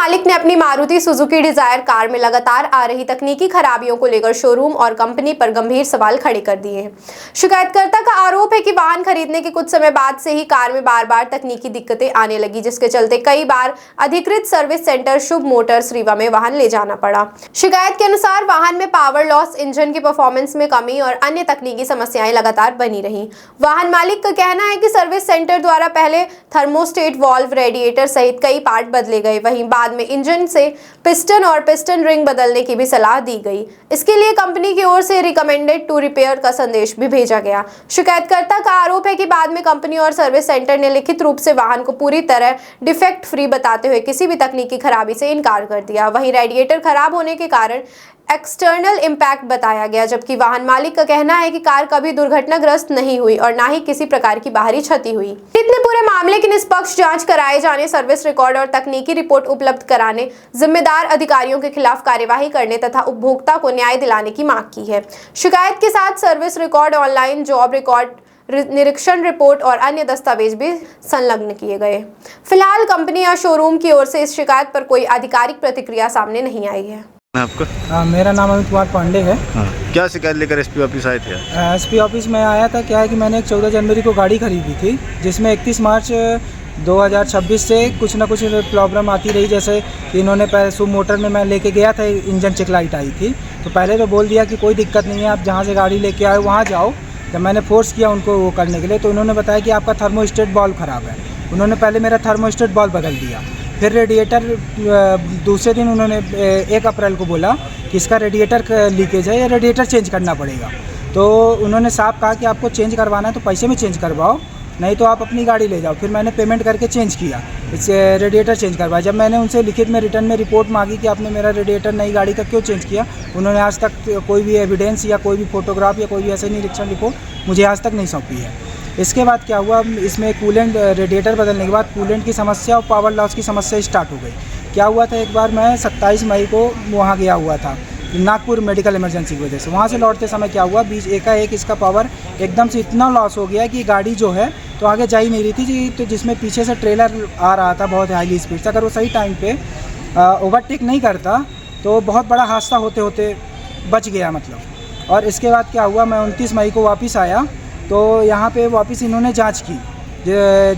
मालिक ने अपनी मारुति सुजुकी डिजायर कार में लगातार आ रही तकनीकी खराबियों को लेकर शोरूम और कंपनी पर गंभीर सवाल खड़े कर दिए हैं। शिकायतकर्ता का आरोप है कि वाहन खरीदने के कुछ समय बाद से ही कार में बार बार तकनीकी दिक्कतें आने लगी, जिसके चलते कई बार अधिकृत सर्विस सेंटर शुभ मोटर्स रीवा में वाहन ले जाना पड़ा। शिकायत के अनुसार वाहन में पावर लॉस, इंजन की परफॉर्मेंस में कमी और अन्य तकनीकी समस्याएं लगातार बनी रही। वाहन मालिक का कहना है कि सर्विस सेंटर द्वारा पहले थर्मोस्टेट वाल्व, रेडिएटर सहित कई पार्ट बदले गए, वहीं बाद में इंजन से पिस्टन और पिस्टन रिंग बदलने की भी सलाह दी गई। इसके लिए कंपनी की ओर से रिकमेंडेड टू रिपेयर का संदेश भी भेजा गया। शिकायतकर्ता का आरोप है कि बाद में कंपनी और सर्विस सेंटर ने लिखित रूप से वाहन को पूरी तरह डिफेक्ट फ्री बताते हुए किसी भी तकनीकी खराबी से इनकार कर दिया। वहीं रेडिएटर खराब होने के कारण एक्सटर्नल इम्पैक्ट बताया गया, जबकि वाहन मालिक का कहना है कि कार कभी दुर्घटनाग्रस्त नहीं हुई और ना ही किसी प्रकार की बाहरी क्षति हुई। इतने पूरे मामले की निष्पक्ष जांच कराए जाने, सर्विस रिकॉर्ड और तकनीकी रिपोर्ट उपलब्ध कराने, जिम्मेदार अधिकारियों के खिलाफ कार्यवाही करने तथा उपभोक्ता को न्याय दिलाने की मांग की है। शिकायत के साथ service record, online job record, निरीक्षण रिपोर्ट और अन्य दस्तावेज भी संलग्न किए गए। फिलहाल कंपनी या शोरूम की ओर से इस शिकायत पर कोई आधिकारिक प्रतिक्रिया सामने नहीं आई है। आपका? मेरा नाम अमित कुमार पांडे है। क्या शिकायत लेकर एसपी ऑफिस आए थे? एसपी ऑफिस में आया था। क्या है कि मैंने 14 जनवरी को गाड़ी खरीदी थी, जिसमें 31 मार्च 2026 से कुछ ना कुछ प्रॉब्लम आती रही। जैसे कि इन्होंने पहले शुभ मोटर में मैं लेके गया था, इंजन चेक लाइट आई थी, तो पहले तो बोल दिया कि कोई दिक्कत नहीं है, आप जहाँ से गाड़ी लेके आए वहाँ जाओ। जब मैंने फोर्स किया उनको वो करने के लिए, तो उन्होंने बताया कि आपका थर्मोस्टेट बॉल्व ख़राब है। उन्होंने पहले मेरा थर्मोस्टेट बॉल्व बदल दिया। फिर रेडिएटर दूसरे दिन उन्होंने 1 अप्रैल को बोला कि इसका रेडिएटर लीकेज है या रेडिएटर चेंज करना पड़ेगा। तो उन्होंने साफ कहा कि आपको चेंज करवाना है तो पैसे में चेंज करवाओ, नहीं तो आप अपनी गाड़ी ले जाओ। फिर मैंने पेमेंट करके चेंज किया, इससे रेडिएटर चेंज करवाया। जब मैंने उनसे लिखित में रिटर्न में रिपोर्ट मांगी कि आपने मेरा रेडिएटर नई गाड़ी का क्यों चेंज किया, उन्होंने आज तक कोई भी एविडेंस या कोई भी फोटोग्राफ या कोई भी ऐसे निरीक्षण रिपोर्ट मुझे आज तक नहीं सौंपी है। इसके बाद क्या हुआ, इसमें कूलेंट रेडिएटर बदलने के बाद कूलेंट की समस्या और पावर लॉस की समस्या स्टार्ट हो गई। क्या हुआ था, एक बार मैं 27 मई को वहाँ गया हुआ था नागपुर मेडिकल इमरजेंसी की वजह से। वहाँ से लौटते समय क्या हुआ, बीच एकाएक इसका पावर एकदम से इतना लॉस हो गया कि गाड़ी जो है तो आगे जा ही नहीं रही थी। तो जिसमें पीछे से ट्रेलर आ रहा था बहुत हाईली स्पीड से, अगर वो सही टाइम पे ओवरटेक नहीं करता तो बहुत बड़ा हादसा होते होते बच गया मतलब। और इसके बाद क्या हुआ, मैं 29 मई को वापस आया तो यहाँ पे वापस इन्होंने जांच की।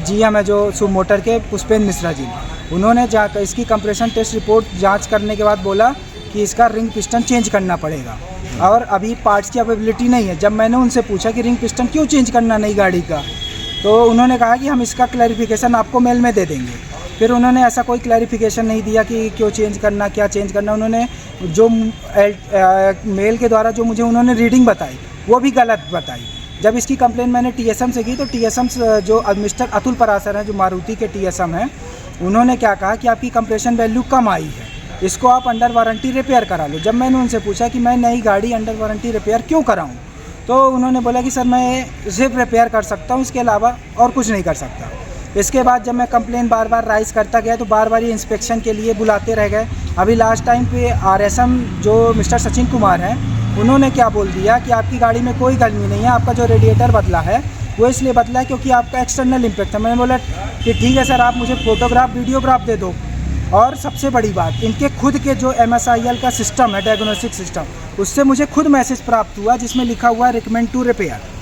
GM है जो शुभ मोटर के, पुष्पेंद्र मिश्रा जी, उन्होंने जाकर इसकी कंप्रेशन टेस्ट रिपोर्ट जांच करने के बाद बोला कि इसका रिंग पिस्टन चेंज करना पड़ेगा और अभी पार्ट्स की अवेलेबिलिटी नहीं है। जब मैंने उनसे पूछा कि रिंग पिस्टन क्यों चेंज करना नई गाड़ी का, तो उन्होंने कहा कि हम इसका क्लैरिफिकेशन आपको मेल में दे देंगे। फिर उन्होंने ऐसा कोई क्लैरिफिकेशन नहीं दिया कि क्यों चेंज करना, क्या चेंज करना। उन्होंने जो मेल के द्वारा जो मुझे उन्होंने रीडिंग बताई वो भी गलत बताई। जब इसकी कंप्लेन मैंने TSM से की तो TSM जो मिस्टर अतुल पराशर हैं, जो मारुति के TSM हैं, उन्होंने क्या कहा कि आपकी कंप्रेशन वैल्यू कम आई है, इसको आप अंडर वारंटी रिपेयर करा लो। जब मैंने उनसे पूछा कि मैं नई गाड़ी अंडर वारंटी रिपेयर क्यों कराऊं, तो उन्होंने बोला कि सर मैं सिर्फ रिपेयर कर सकता हूं, इसके अलावा और कुछ नहीं कर सकता। इसके बाद जब मैं कंप्लेन बार बार राइज करता गया तो बार बार ये इंस्पेक्शन के लिए बुलाते रह गए। अभी लास्ट टाइम पे RSM जो मिस्टर सचिन कुमार हैं, उन्होंने क्या बोल दिया कि आपकी गाड़ी में कोई गलती नहीं है, आपका जो रेडिएटर बदला है वो इसलिए बदला है क्योंकि आपका एक्सटर्नल इम्पैक्ट है। मैंने बोला कि ठीक है सर, आप मुझे फोटोग्राफ वीडियोग्राफ दे दो। और सबसे बड़ी बात, इनके खुद के जो MSIL का सिस्टम है, डायग्नोस्टिक सिस्टम, उससे मुझे खुद मैसेज प्राप्त हुआ जिसमें लिखा हुआ है रिकमेंड टू रिपेयर।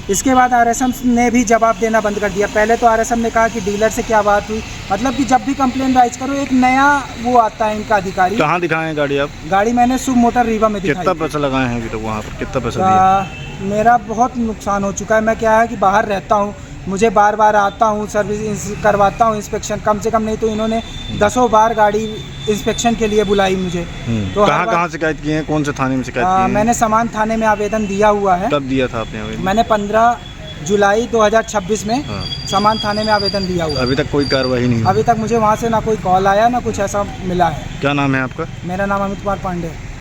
इसके बाद RSM ने भी जवाब देना बंद कर दिया। पहले तो RSM ने कहा कि डीलर से क्या बात हुई, मतलब कि जब भी कंप्लेन राइज करो एक नया वो आता है इनका अधिकारी। कहाँ दिखाएं गाड़ी आप? गाड़ी मैंने शुभ मोटर रीवा में दिखाई। कितना पैसा लगाए हैं अभी तक वहाँ पर? कितना पैसा दिया? मेरा बहुत नुकसान हो चुका है। मैं क्या है कि बाहर रहता हूँ, मुझे बार बार आता हूँ, सर्विस करवाता हूँ, इंस्पेक्शन कम से कम नहीं तो इन्होंने 10 बार गाड़ी इंस्पेक्शन के लिए बुलाई मुझे। तो कहाँ शिकायत की है, कौन से थाने में शिकायत की है? मैंने समान थाने में आवेदन दिया हुआ है। कब दिया था आपने आवेदन? मैंने 15 जुलाई 2026 में समान थाने में आवेदन दिया हुआ। अभी तक कोई कार्रवाई नहीं? अभी तक मुझे वहाँ से ना कोई कॉल आया ना कुछ ऐसा मिला है। क्या नाम है आपका? मेरा नाम अमित कुमार पांडे।